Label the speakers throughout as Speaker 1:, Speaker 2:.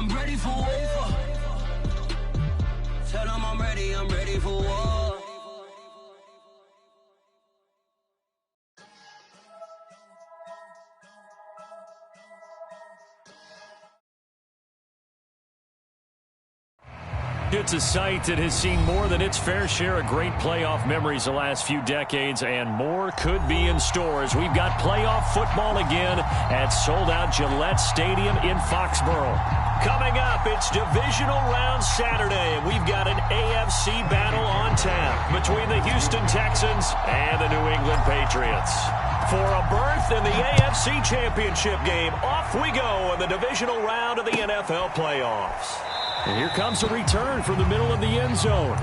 Speaker 1: I'm ready for war. Tell them I'm ready for war.
Speaker 2: It's a site that has seen more than its fair share of great playoff memories the last few decades, and more could be in store as we've got playoff football again at sold-out Gillette Stadium in Foxborough. Coming up, it's Divisional Round Saturday, and we've got an AFC battle on tap between the Houston Texans and the New England Patriots. For a berth in the AFC Championship game, off we go in the Divisional Round of the NFL playoffs. And here comes a return from the middle of the end zone.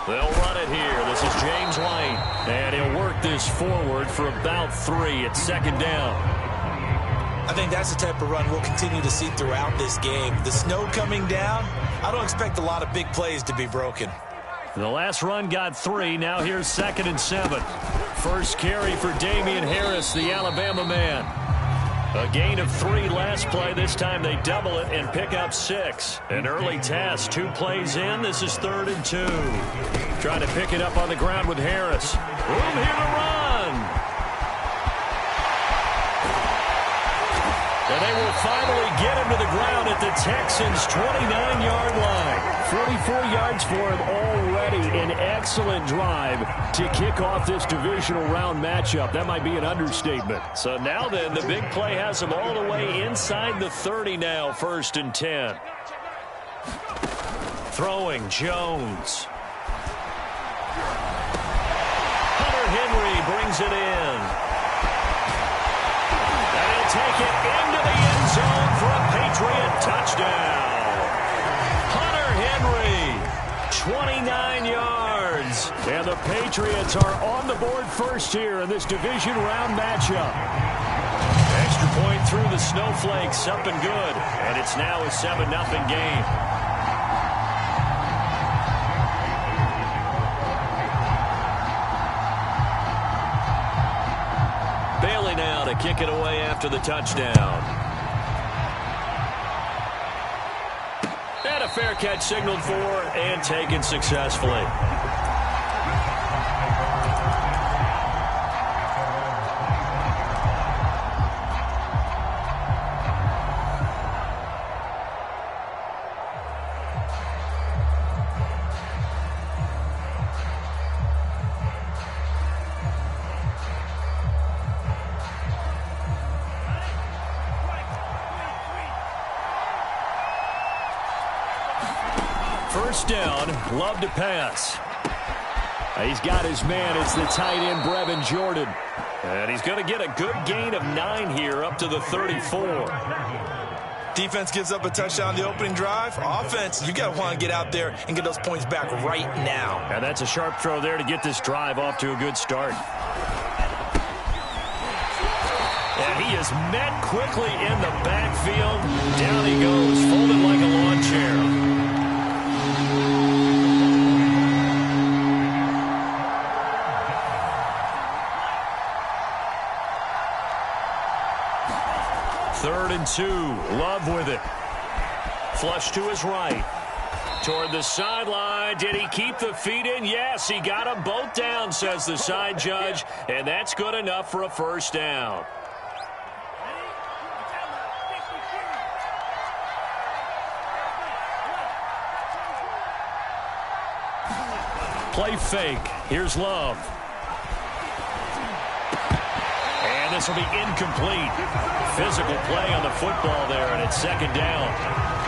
Speaker 2: They'll run it here. This is James White. And he'll work this forward for about 3 at second down.
Speaker 3: I think that's the type of run we'll continue to see throughout this game. The snow coming down, I don't expect a lot of big plays to be broken.
Speaker 2: The last run got 3. Now here's 2nd and 7. First carry for Damian Harris, the Alabama man. A gain of 3 last play. This time they double it and pick up 6. An early test. 2 plays in. This is 3rd and 2. Trying to pick it up on the ground with Harris. Room here to run. And they will finally get him to the ground at the Texans' 29-yard line. 44 yards for him already. An excellent drive to kick off this divisional round matchup. That might be an understatement. So now then, the big play has him all the way inside the 30 now, 1st and 10. Throwing Jones. Hunter Henry brings it in. And he'll take it into the end zone for a Patriot touchdown. Hunter Henry, 29 yards. And the Patriots are on the board first here in this division round matchup. Extra point through the snowflakes, something good. And it's now a 7-0 game. Bailey now to kick it away after the touchdown. And a fair catch signaled for and taken successfully. First down, love to pass. He's got his man. It's the tight end, Brevin Jordan. And he's going to get a good gain of 9 here up to the 34.
Speaker 3: Defense gives up a touchdown the opening drive. Offense, you got to want to get out there and get those points back right now.
Speaker 2: And that's a sharp throw there to get this drive off to a good start. And he is met quickly in the backfield. Down he goes, folded like a lawn chair. Third and 2. Love with it. Flush to his right. Toward the sideline. Did he keep the feet in? Yes, he got them both down, says the side judge. And that's good enough for a first down. Play fake. Here's Love. And this will be incomplete. Physical play on the football there, and it's 2nd down.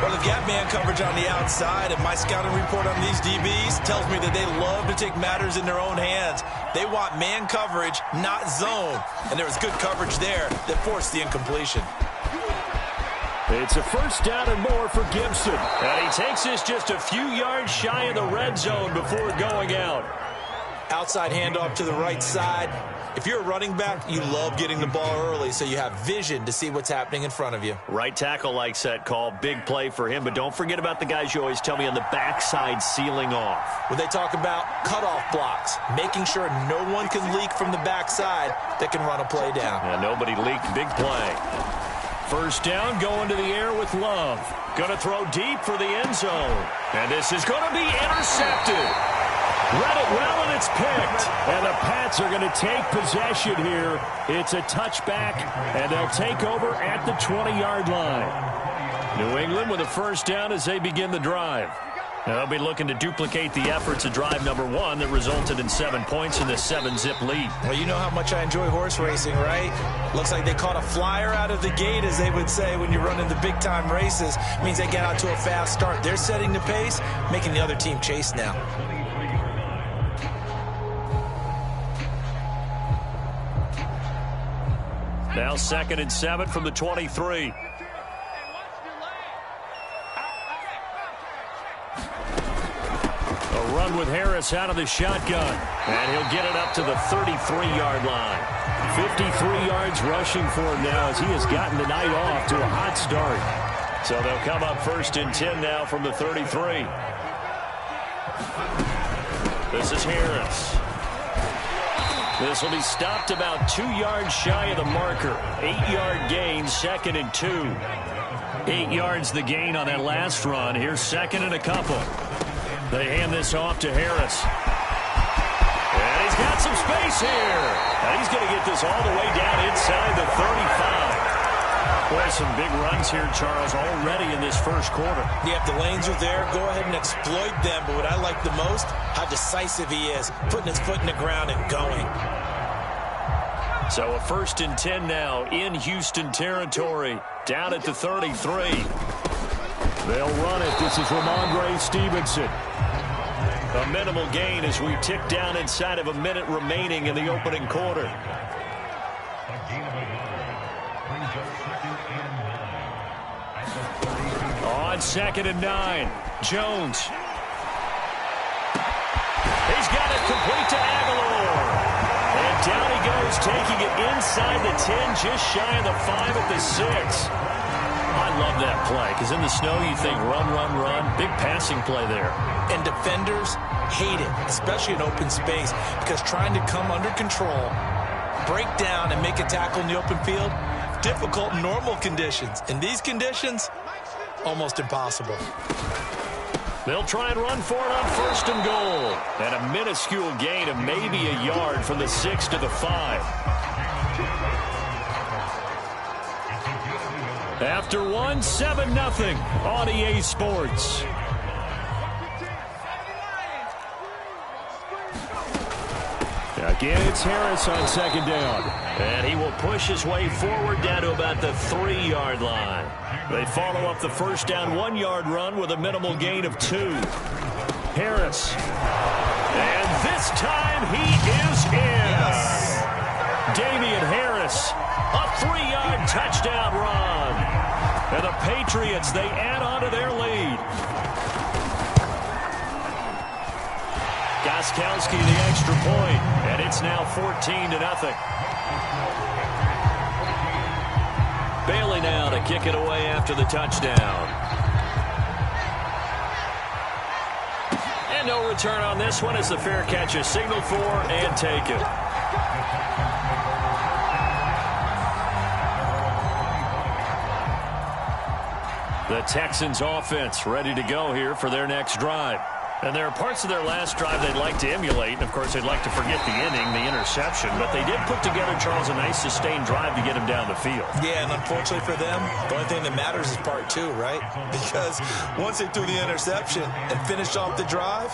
Speaker 3: Well, they've got man coverage on the outside, and my scouting report on these DBs tells me that they love to take matters in their own hands. They want man coverage, not zone. And there was good coverage there that forced the incompletion.
Speaker 2: It's a first down and more for Gibson. And he takes this just a few yards shy of the red zone before going out.
Speaker 3: Outside handoff to the right side. If you're a running back, you love getting the ball early so you have vision to see what's happening in front of you.
Speaker 2: Right tackle likes that call. Big play for him. But don't forget about the guys you always tell me on the backside sealing off.
Speaker 3: When they talk about cutoff blocks, making sure no one can leak from the backside that can run a play down.
Speaker 2: Yeah, nobody leaked. Big play. First down, going to the air with Love. Going to throw deep for the end zone. And this is going to be intercepted. Read it well, and it's picked. And the Pats are going to take possession here. It's a touchback, and they'll take over at the 20-yard line. New England with a first down as they begin the drive. Now they'll be looking to duplicate the efforts of drive number 1 that resulted in 7 points in the 7-zip lead.
Speaker 3: Well, you know how much I enjoy horse racing, right? Looks like they caught a flyer out of the gate, as they would say when you're running the big-time races. It means they get out to a fast start. They're setting the pace, making the other team chase now.
Speaker 2: Now 2nd and 7 from the 23. A run with Harris out of the shotgun. And he'll get it up to the 33-yard line. 53 yards rushing for him now as he has gotten the night off to a hot start. So they'll come up 1st and 10 now from the 33. This is Harris. This will be stopped about 2 yards shy of the marker. 8-yard gain, 2nd and 2. 8 yards the gain on that last run. Here's 2nd and a couple. They hand this off to Harris. And he's got some space here. And he's going to get this all the way down inside the 35. Boy, some big runs here, Charles, already in this first quarter.
Speaker 3: Yeah, if the lanes are there, go ahead and exploit them. But what I like the most, how decisive he is, putting his foot in the ground and going.
Speaker 2: So a 1st and 10 now in Houston territory, down at the 33. They'll run it. This is Ramondre Stevenson. A minimal gain as we tick down inside of a minute remaining in the opening quarter. On 2nd and 9, Jones. He's got it complete to Aguilar. And down he goes, taking it inside the 10, just shy of the 5 at the 6. I love that play, because in the snow you think run, run, run. Big passing play there.
Speaker 3: And defenders hate it, especially in open space, because trying to come under control, break down, and make a tackle in the open field, difficult in normal conditions. In these conditions, almost impossible.
Speaker 2: They'll try and run for it on 1st and goal. And a minuscule gain of maybe a yard from the 6 to the 5. After 1, 7-0 on EA Sports. Again, it's Harris on 2nd down. And he will push his way forward down to about the 3-yard line. They follow up the first down 1-yard run with a minimal gain of 2. Harris. And this time he is in. Yes. Damian Harris, a 3-yard touchdown run. And the Patriots, they add on to their lead. Gostkowski the extra point, and it's now 14-0. Bailey now to kick it away after the touchdown. And no return on this one as the fair catch is signaled for and taken. The Texans offense ready to go here for their next drive. And there are parts of their last drive they'd like to emulate. And, of course, they'd like to forget the inning, the interception. But they did put together, Charles, a nice sustained drive to get him down the field.
Speaker 3: Yeah, and unfortunately for them, the only thing that matters is part 2, right? Because once they threw the interception and finished off the drive,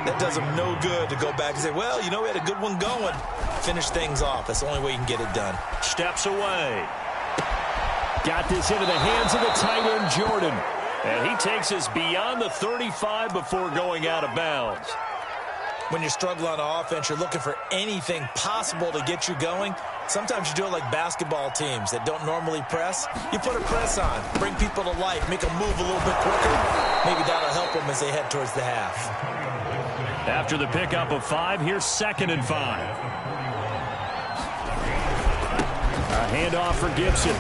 Speaker 3: that does them no good to go back and say, well, you know, we had a good one going. Finish things off. That's the only way you can get it done.
Speaker 2: Steps away. Got this into the hands of the tight end, Jordan. And he takes us beyond the 35 before going out of bounds.
Speaker 3: When you're struggling on offense, you're looking for anything possible to get you going. Sometimes you do it like basketball teams that don't normally press. You put a press on, bring people to life, make them move a little bit quicker. Maybe that'll help them as they head towards the half.
Speaker 2: After the pickup of 5, here's 2nd and 5. A handoff for Gibson.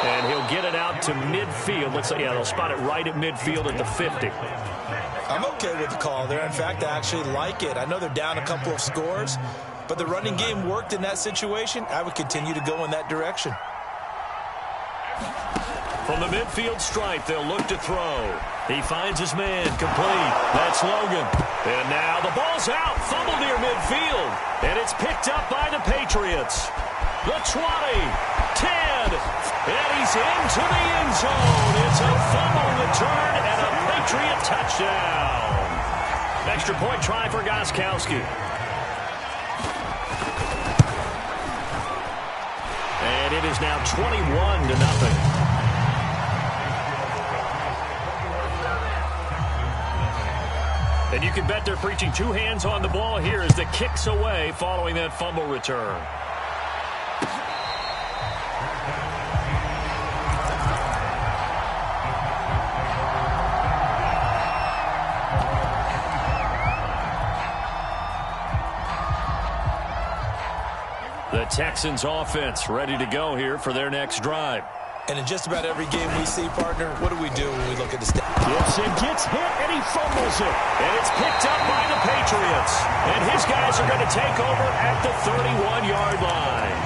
Speaker 2: And he'll get it out to midfield. Looks like, yeah, they'll spot it right at midfield at the 50.
Speaker 3: I'm okay with the call there. In fact, I actually like it. I know they're down a couple of scores, but the running game worked in that situation. I would continue to go in that direction.
Speaker 2: From the midfield stripe, they'll look to throw. He finds his man, complete. That's Logan. And now the ball's out, fumble near midfield. And it's picked up by the Patriots. The 20, 10, and he's into the end zone. It's a fumble return and a Patriot touchdown. Extra point try for Gostkowski. And it is now 21-0. And you can bet they're preaching 2 hands on the ball here as the kick's away following that fumble return. The Texans offense ready to go here for their next drive.
Speaker 3: And in just about every game we see, partner, what do we do when we look at the stats?
Speaker 2: Gibson gets hit, and he fumbles it. And it's picked up by the Patriots. And his guys are going to take over at the 31-yard line.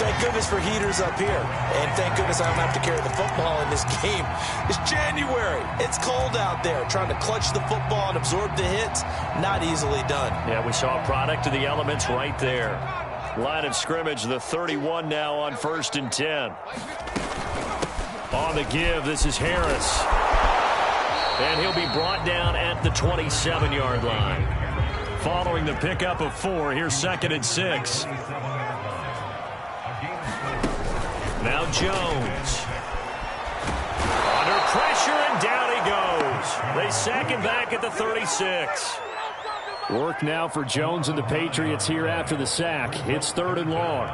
Speaker 3: Thank goodness for heaters up here. And thank goodness I don't have to carry the football in this game. It's January. It's cold out there. Trying to clutch the football and absorb the hits, not easily done.
Speaker 2: Yeah, we saw a product of the elements right there. Line of scrimmage, the 31 now on 1st and 10. On the give, this is Harris. And he'll be brought down at the 27-yard line. Following the pickup of 4, here's 2nd and 6. Now Jones. Under pressure, and down he goes. They sack him back at the 36. Work now for Jones and the Patriots here after the sack. It's 3rd and long.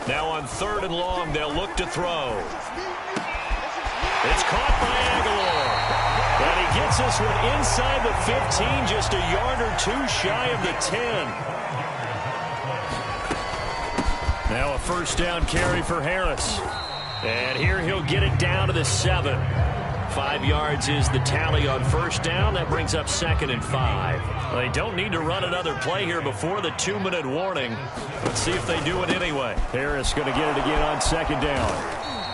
Speaker 2: Now on 3rd and long, they'll look to throw. It's caught by Aguilar. And he gets this one inside the 15, just a yard or 2 shy of the 10. Now a 1st down carry for Harris. And here he'll get it down to the 7. 5 yards is the tally on 1st down. That brings up 2nd and 5. They don't need to run another play here before the 2-minute warning. Let's see if they do it anyway. Harris going to get it again on 2nd down.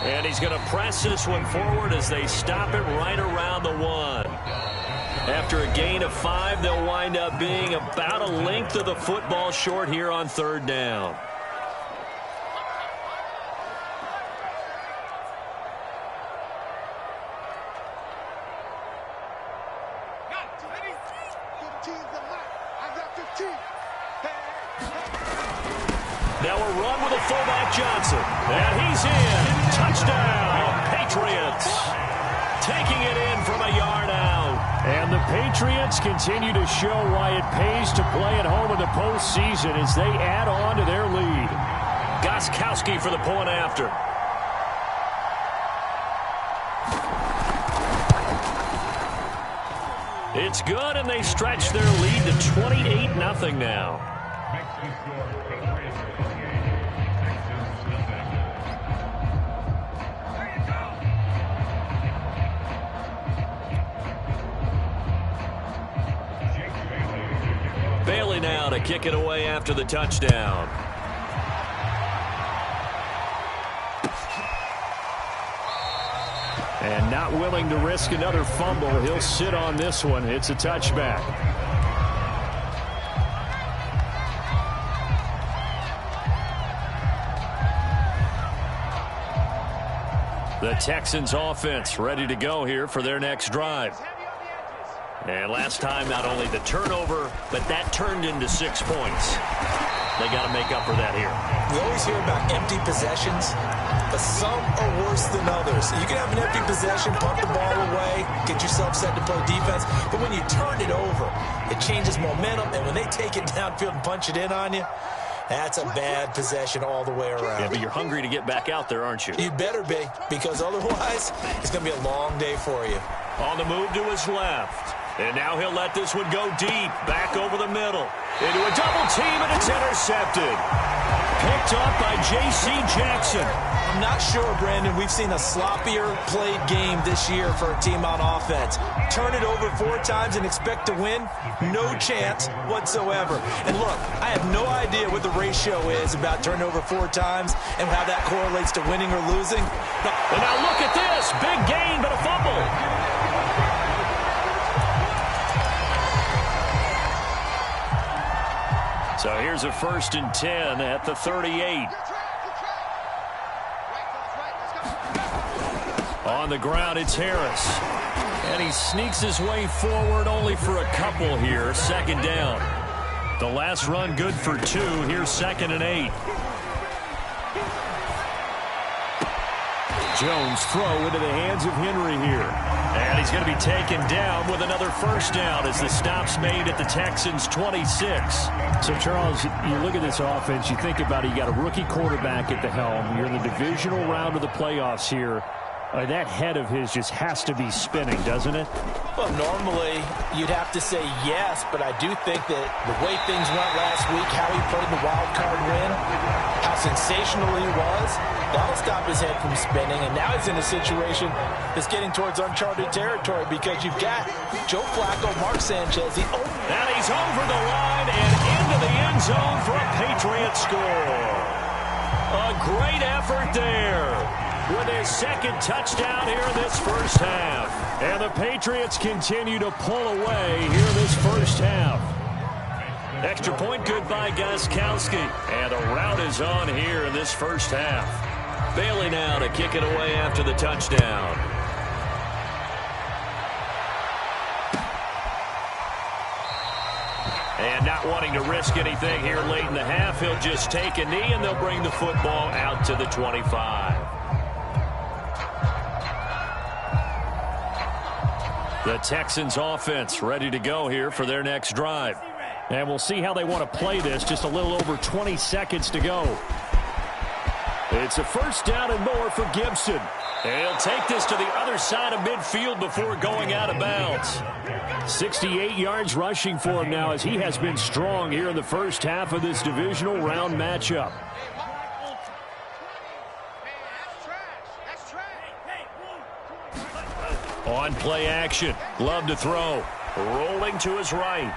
Speaker 2: And he's going to press this one forward as they stop it right around the 1. After a gain of 5, they'll wind up being about a length of the football short here on 3rd down. Now a run with a fullback Johnson. And he's in. Touchdown, Patriots. Taking it in from a yard out. And the Patriots continue to show why it pays to play at home in the postseason as they add on to their lead. Gostkowski for the point after. It's good, and they stretch their lead to 28-0 now. Bailey now to kick it away after the touchdown. And not willing to risk another fumble. He'll sit on this one. It's a touchback. The Texans offense ready to go here for their next drive. And last time, not only the turnover, but that turned into 6 points. They got to make up for that here.
Speaker 3: We always hear about empty possessions, but some are worse than others. You can have an empty possession, pump the ball away, get yourself set to play defense, but when you turn it over, it changes momentum, and when they take it downfield and punch it in on you, that's a bad possession all the way around.
Speaker 2: Yeah, but you're hungry to get back out there, aren't you?
Speaker 3: You better be, because otherwise, it's going to be a long day for you.
Speaker 2: On the move to his left. And now he'll let this one go deep. Back over the middle. Into a double team, and it's intercepted. Picked up by J.C. Jackson.
Speaker 3: I'm not sure, Brandon, we've seen a sloppier played game this year for a team on offense. Turn it over 4 times and expect to win? No chance whatsoever. And look, I have no idea what the ratio is about turning over 4 times and how that correlates to winning or losing.
Speaker 2: And now look at this. Big gain, but a fumble. So here's a 1st and 10 at the 38. On the ground, it's Harris. And he sneaks his way forward only for a couple here. 2nd down. The last run good for 2. Here's 2nd and 8. Jones throw into the hands of Henry here. And he's going to be taken down with another 1st down as the stop's made at the Texans' 26.
Speaker 4: So, Charles, you look at this offense, you think about it, you got a rookie quarterback at the helm. You're in the divisional round of the playoffs here. That head of his just has to be spinning, doesn't it?
Speaker 5: Well, normally you'd have to say yes, but I do think that the way things went last week, how he played the wild card win, how sensational he was, that'll stop his head from spinning. And now he's in a situation that's getting towards uncharted territory because you've got Joe Flacco, Mark Sanchez.
Speaker 2: And he's over the line and into the end zone for a Patriot score. A great effort there. With his 2nd touchdown here in this 1st half. And the Patriots continue to pull away here this 1st half. Extra point good by Gostkowski. And a rout is on here in this 1st half. Bailey now to kick it away after the touchdown. And not wanting to risk anything here late in the half, he'll just take a knee and they'll bring the football out to the 25. The Texans offense ready to go here for their next drive.
Speaker 4: And we'll see how they want to play this. Just a little over 20 seconds to go.
Speaker 2: It's a 1st down and more for Gibson. And he'll take this to the other side of midfield before going out of bounds.
Speaker 4: 68 yards rushing for him now as he has been strong here in the 1st half of this divisional round matchup.
Speaker 2: On play action. Love to throw. Rolling to his right.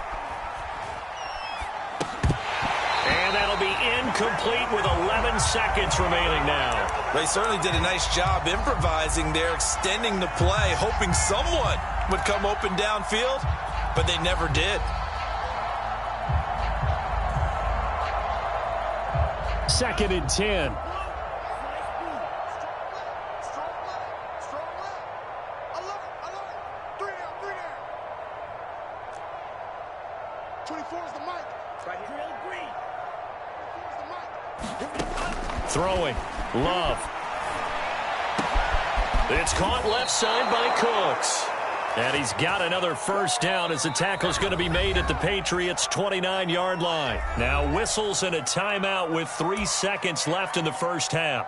Speaker 2: And that'll be incomplete with 11 seconds remaining now.
Speaker 3: They certainly did a nice job improvising there, extending the play, hoping someone would come open downfield, but they never did.
Speaker 4: 2nd and 10.
Speaker 2: Throwing. Love. It's caught left side by Cooks. And he's got another 1st down as the tackle's going to be made at the Patriots' 29-yard line. Now whistles and a timeout with 3 seconds left in the 1st half.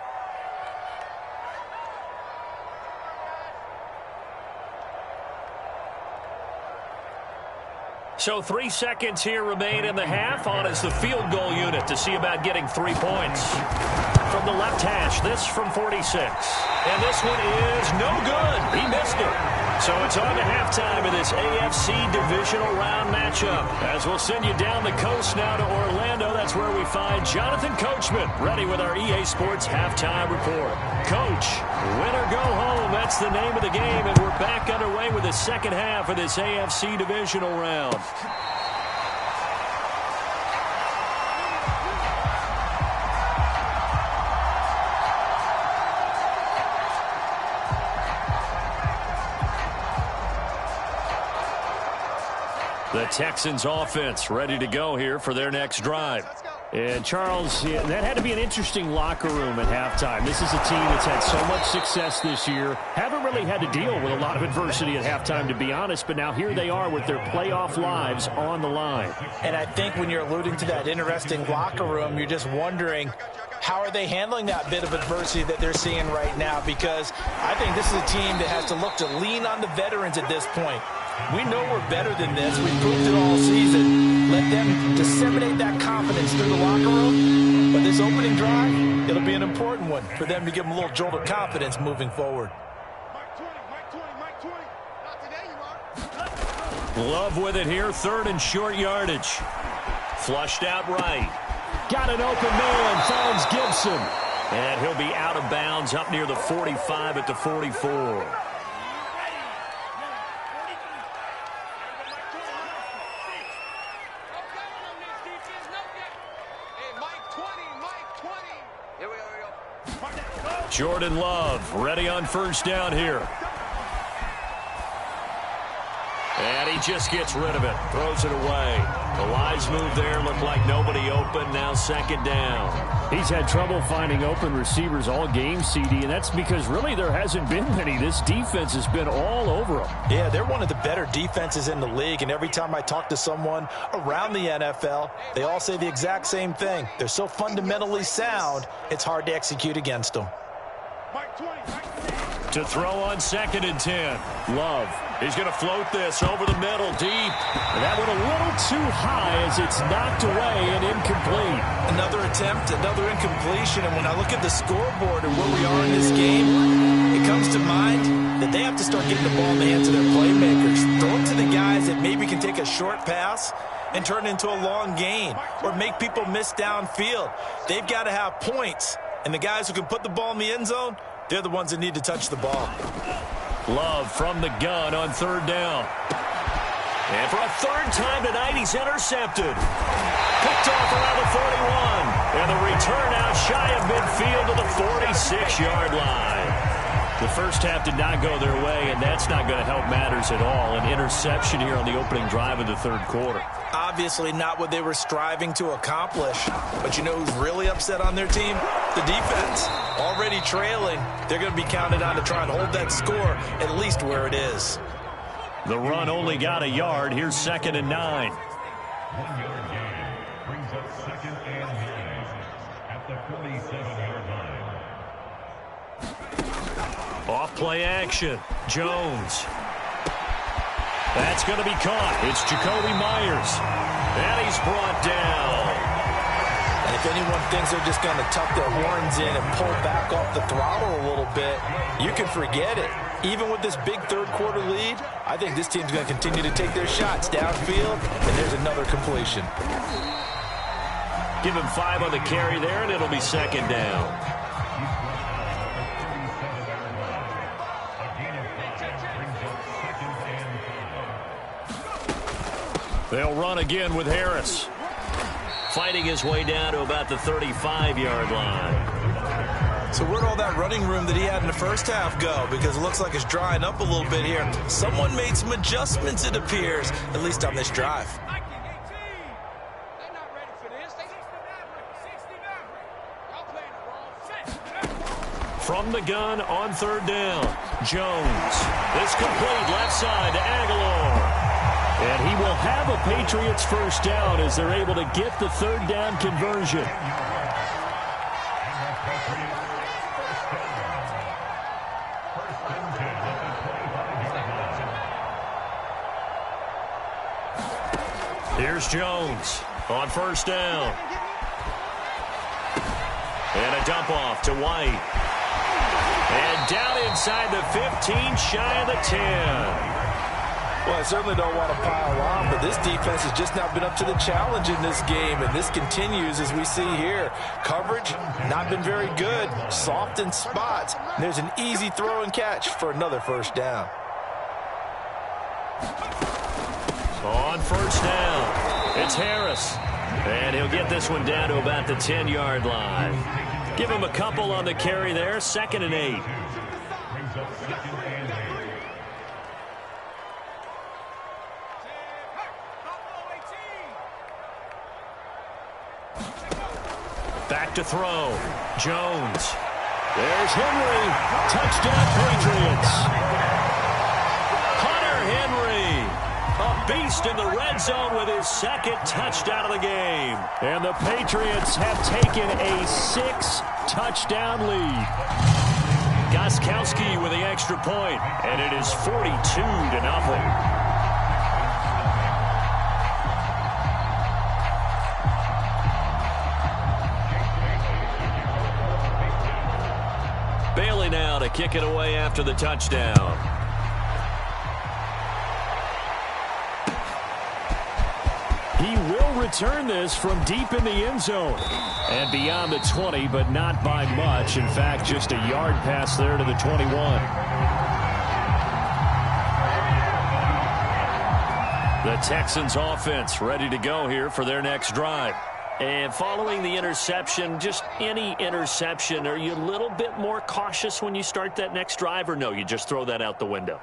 Speaker 2: So 3 seconds here remain in the half. On is the field goal unit to see about getting 3 points. From the left hash, this from 46. And this one is no good. He missed it. So it's on to halftime of this AFC divisional round matchup. As we'll send you down the coast now to Orlando, that's where we find Jonathan Coachman, ready with our EA Sports halftime report. Coach, win or go home, that's the name of the game, and we're back underway with the 2nd half of this AFC divisional round. The Texans offense ready to go here for their next drive.
Speaker 4: And, Charles, that had to be an interesting locker room at halftime. This is a team that's had so much success this year. Haven't really had to deal with a lot of adversity at halftime, to be honest. But now here they are with their playoff lives on the line.
Speaker 5: And I think when you're alluding to that interesting locker room, you're just wondering, how are they handling that bit of adversity that they're seeing right now? Because I think this is a team that has to look to lean on the veterans at this point. We know we're better than this. We've proved it all season. Let them disseminate that confidence through the locker room. But this opening drive, it'll be an important one for them to give them a little jolt of confidence moving forward.
Speaker 2: Love with it here, 3rd and short yardage. Flushed out right.
Speaker 4: Got an open man, finds Gibson.
Speaker 2: And he'll be out of bounds up near the 45 at the 44. Jordan Love ready on 1st down here. And he just gets rid of it. Throws it away. The wise move there. Looked like nobody open. Now 2nd down.
Speaker 4: He's had trouble finding open receivers all game, CD, and that's because really there hasn't been many. This defense has been all over them.
Speaker 5: Yeah, they're one of the better defenses in the league, and every time I talk to someone around the NFL, they all say the exact same thing. They're so fundamentally sound, it's hard to execute against them.
Speaker 2: To throw on 2nd and 10. Love. He's going to float this over the middle, deep.
Speaker 4: That went a little too high as it's knocked away and incomplete.
Speaker 5: Another attempt, another incompletion, and when I look at the scoreboard and where we are in this game, it comes to mind that they have to start getting the ball in the hands of their playmakers. Throw it to the guys that maybe can take a short pass and turn it into a long gain or make people miss downfield. They've got to have points, and the guys who can put the ball in the end zone, they're the ones that need to touch the ball.
Speaker 2: Love from the gun on 3rd down. And for a 3rd time tonight, he's intercepted. Picked off around the 41. And the return out shy of midfield to the 46-yard line. The first half did not go their way, and that's not going to help matters at all. An interception here on the opening drive of the 3rd quarter.
Speaker 5: Obviously not what they were striving to accomplish. But you know who's really upset on their team? The defense. Already trailing. They're going to be counted on to try and hold that score at least where it is.
Speaker 2: The run only got a yard. Here's 2nd and 9.
Speaker 6: 1-yard gain brings up 2nd and 9 at the 47-yard line.
Speaker 2: Off play action. Jones. That's going to be caught. It's Jacoby Myers. And he's brought down.
Speaker 5: And if anyone thinks they're just going to tuck their horns in and pull back off the throttle a little bit, you can forget it. Even with this big 3rd quarter lead, I think this team's going to continue to take their shots downfield, and there's another completion.
Speaker 2: Give him 5 on the carry there, and it'll be 2nd down. They'll run again with Harris. Fighting his way down to about the 35-yard line.
Speaker 3: So where'd all that running room that he had in the first half go? Because it looks like it's drying up a little bit here. Someone made some adjustments, it appears, at least on this drive.
Speaker 2: From the gun on 3rd down. Jones. It's complete left side to Aguilar.
Speaker 4: And he will have a Patriots 1st down as they're able to get the 3rd down conversion.
Speaker 2: Here's Jones on 1st down. And a dump off to White. And down inside the 15, shy of the 10.
Speaker 5: Well, I certainly don't want to pile on, but this defense has just not been up to the challenge in this game, and this continues as we see here. Coverage, not been very good. Soft in spots. There's an easy throw and catch for another 1st down.
Speaker 2: On 1st down, it's Harris. And he'll get this one down to about the 10-yard line. Give him a couple on the carry there, 2nd and 8. Back to throw. Jones. There's Henry. Touchdown, Patriots. Hunter Henry, a beast in the red zone with his second touchdown of the game.
Speaker 4: And the Patriots have taken a 6-touchdown lead.
Speaker 2: Gostkowski with the extra point, and it is 42-0. Bailey now to kick it away after the touchdown.
Speaker 4: He will return this from deep in the end zone. And beyond the 20, but not by much. In fact, just a yard pass there to the 21.
Speaker 2: The Texans offense ready to go here for their next drive. And following the interception, just any interception, are you a little bit more cautious when you start that next drive, or no, you just throw that out the window?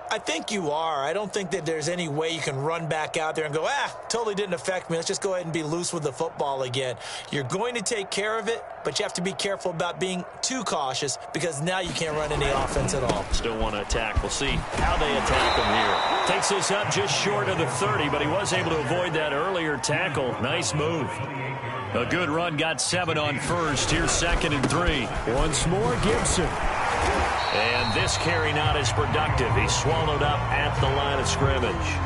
Speaker 5: I think you are. I don't think that there's any way you can run back out there and go, totally didn't affect me. Let's just go ahead and be loose with the football again. You're going to take care of it, but you have to be careful about being too cautious because now you can't run any offense at all.
Speaker 2: Still want to attack. We'll see how they attack him here. Takes this up just short of the 30, but he was able to avoid that earlier tackle. Nice move. A good run, got 7 on first. Here's 2nd and 3.
Speaker 4: Once more, Gibson.
Speaker 2: And this carry not as productive. He's swallowed up at the line of scrimmage.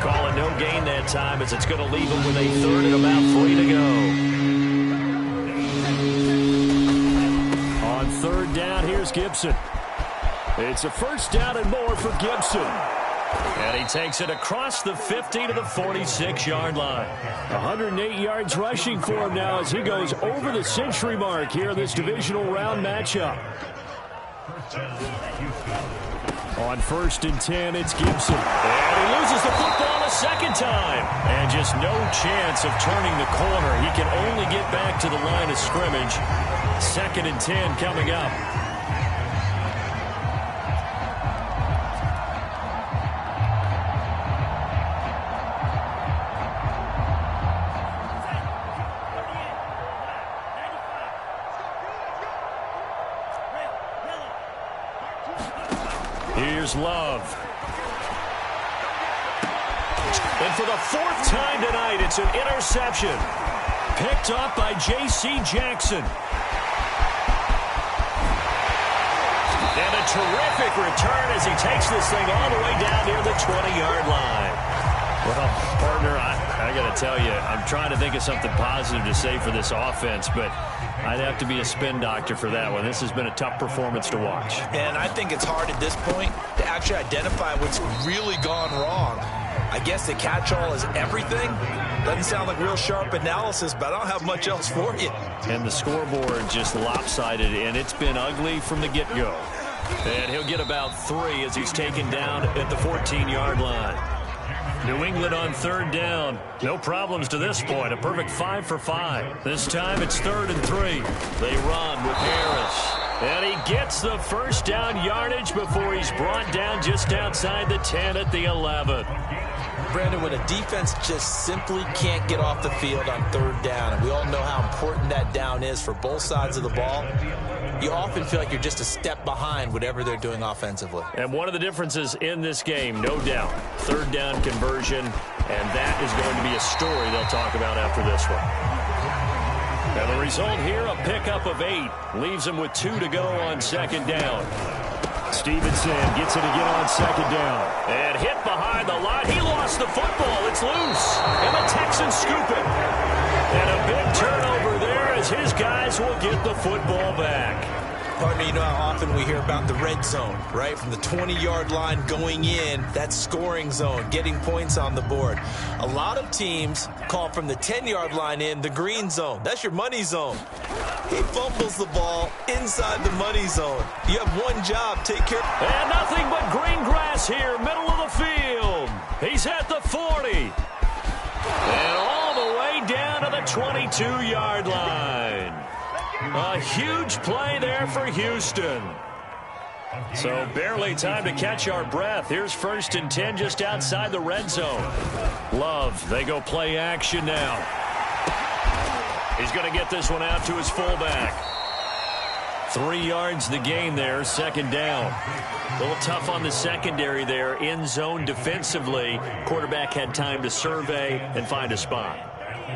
Speaker 2: Call it no gain that time as it's going to leave him with a 3rd and about 3 to go.
Speaker 4: On 3rd down, here's Gibson. It's a 1st down and more for Gibson.
Speaker 2: And he takes it across the 50 to the 46-yard line.
Speaker 4: 108 yards rushing for him now as he goes over the century mark here in this divisional round matchup. On 1st and 10, it's Gibson.
Speaker 2: And he loses the football a 2nd time. And just no chance of turning the corner. He can only get back to the line of scrimmage. 2nd and 10 coming up. Here's Love. And for the 4th time tonight, it's an interception. Picked up by J.C. Jackson. And a terrific return as he takes this thing all the way down near the 20-yard line. Well, partner, I got to tell you, I'm trying to think of something positive to say for this offense, but I'd have to be a spin doctor for that one. This has been a tough performance to watch.
Speaker 5: And I think it's hard at this point to actually identify what's really gone wrong. I guess the catch-all is everything. Doesn't sound like real sharp analysis, but I don't have much else for you.
Speaker 2: And the scoreboard just lopsided, and it's been ugly from the get-go. And he'll get about 3 as he's taken down at the 14-yard line. New England on 3rd down. No problems to this point. A perfect 5 for 5. This time it's 3rd and 3. They run with Harris. And he gets the 1st down yardage before he's brought down just outside the 10 at the 11.
Speaker 5: Brandon, when a defense just simply can't get off the field on 3rd down, and we all know how important that down is for both sides of the ball, you often feel like you're just a step behind whatever they're doing offensively.
Speaker 2: And one of the differences in this game, no doubt, 3rd down conversion, and that is going to be a story they'll talk about after this one. And the result here, a pickup of 8, leaves him with 2 to go on 2nd down.
Speaker 4: Stevenson gets it again on 2nd down.
Speaker 2: And hit behind the line. He lost the football. It's loose. And the Texans scoop it. And a big turnover there as his guys will get the football back.
Speaker 5: Partner, you know how often we hear about the red zone, right? From the 20-yard line going in, that scoring zone, getting points on the board. A lot of teams call from the 10-yard line in the green zone. That's your money zone. He fumbles the ball inside the money zone. You have one job, take care.
Speaker 2: And nothing but green grass here, middle of the field. He's at the 40. And all the way down to the 22-yard line. A huge play there for Houston. So barely time to catch our breath. Here's 1st and 10 just outside the red zone. Love, they go play action now. He's going to get this one out to his fullback. 3 yards the gain there, second down. A little tough on the secondary there, in zone defensively. Quarterback had time to survey and find a spot.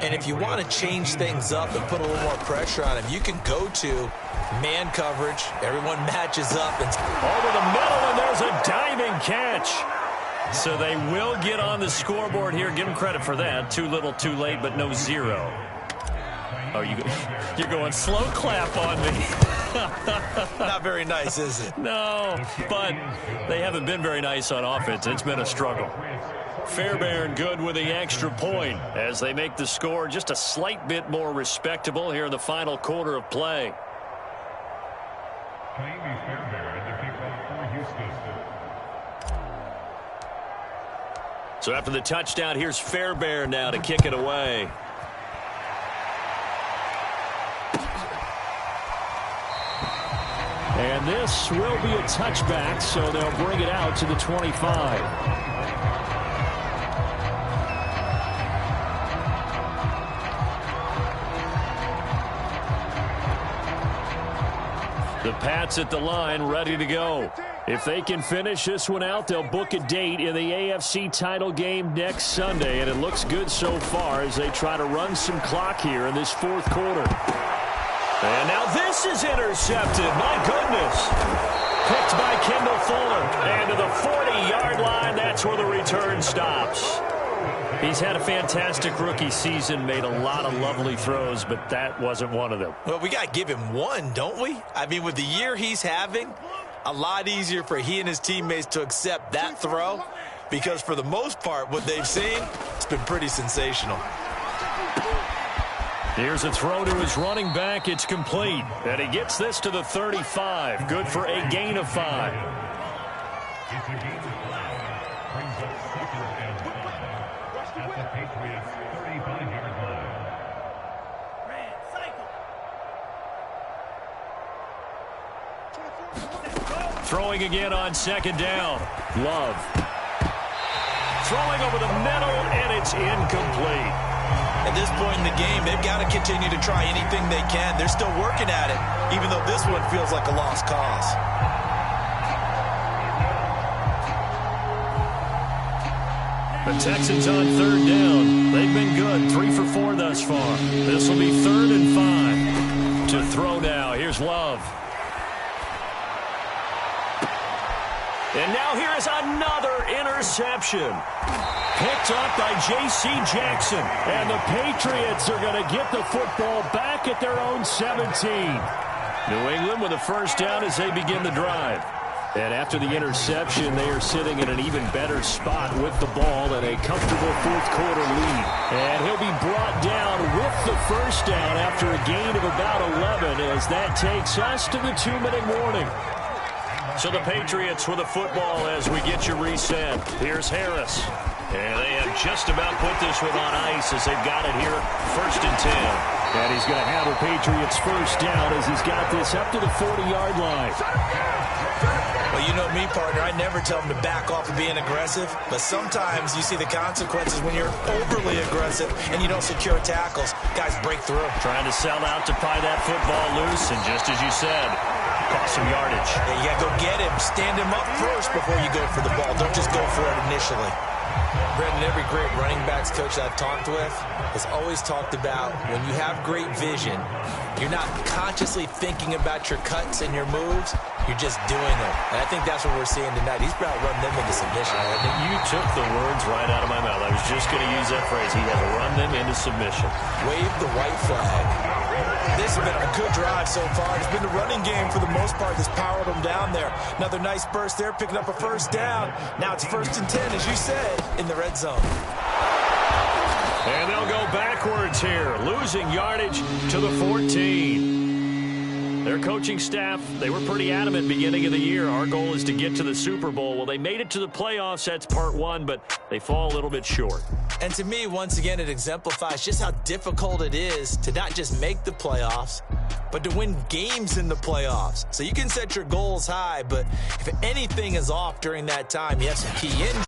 Speaker 5: And if you want to change things up and put a little more pressure on him, you can go to man coverage. Everyone matches up. And
Speaker 2: over the middle, and there's a diving catch. So they will get on the scoreboard here. Give them credit for that. Too little, too late, but no zero. Oh, you're going slow clap on me.
Speaker 3: Not very nice, is it?
Speaker 2: No, but they haven't been very nice on offense. It's been a struggle. Fairbairn good with the extra point as they make the score just a slight bit more respectable here in the final quarter of play. So after the touchdown, here's Fairbairn now to kick it away.
Speaker 4: And this will be a touchback, so they'll bring it out to the 25. The Pats at the line, ready to go. If they can finish this one out, they'll book a date in the AFC title game next Sunday, and it looks good so far as they try to run some clock here in this fourth quarter.
Speaker 2: And now this is intercepted. My goodness. Picked by Kendall Fuller. And to the 40-yard line, that's where the return stops. He's had a fantastic rookie season, made a lot of lovely throws, but that wasn't one of them.
Speaker 3: Well, we got to give him one, don't we? I mean, with the year he's having, a lot easier for he and his teammates to accept that throw because for the most part, what they've seen, it's been pretty sensational.
Speaker 2: Here's a throw to his running back. It's complete. And he gets this to the 35. Good for a gain of 5.
Speaker 6: It's a gain of 5. Brings up second and 1 at the Patriots' 35-yard line.
Speaker 2: Throwing again on second down. Love. Throwing over the middle, and it's incomplete.
Speaker 3: At this point in the game, they've got to continue to try anything they can. They're still working at it, even though this one feels like a lost cause.
Speaker 2: The Texans on third down. They've been good, 3 for 4 thus far. This will be 3rd and 5. To throw now, here's Love. And now here is another interception. Picked up by J.C. Jackson. And the Patriots are going to get the football back at their own 17. New England with a first down as they begin the drive. And after the interception, they are sitting in an even better spot with the ball and a comfortable fourth quarter lead. And he'll be brought down with the first down after a gain of about 11 as that takes us to the 2-minute warning. So the Patriots with the football as we get you reset. Here's Harris. And they have just about put this one on ice as they've got it here, 1st and 10.
Speaker 4: And he's going to have a Patriots first down as he's got this up to the 40-yard line.
Speaker 3: Well, you know me, partner. I never tell them to back off of being aggressive, but sometimes you see the consequences when you're overly aggressive and you don't secure tackles. Guys break through.
Speaker 2: Trying to sell out to pry that football loose, and just as you said, cost some yardage.
Speaker 3: Yeah, you got to go get him. Stand him up first before you go for the ball. Don't just go for it initially. Brendan, every great running backs coach I've talked with has always talked about when you have great vision, you're not consciously thinking about your cuts and your moves. You're just doing them. And I think that's what we're seeing tonight. He's about to run them into submission.
Speaker 2: You took the words right out of my mouth. I was just going to use that phrase. He has run them into submission.
Speaker 3: Wave the white flag. This has been a good drive so far. It's been the running game for the most part that's powered them down there. Another nice burst there, picking up a first down. Now it's 1st and 10, as you said, in the red zone.
Speaker 2: And they'll go backwards here, losing yardage to the 14. Their coaching staff, they were pretty adamant beginning of the year. Our goal is to get to the Super Bowl. Well, they made it to the playoffs. That's part 1, but they fall a little bit short.
Speaker 3: And to me, once again, it exemplifies just how difficult it is to not just make the playoffs, but to win games in the playoffs. So you can set your goals high, but if anything is off during that time, you have some key injuries.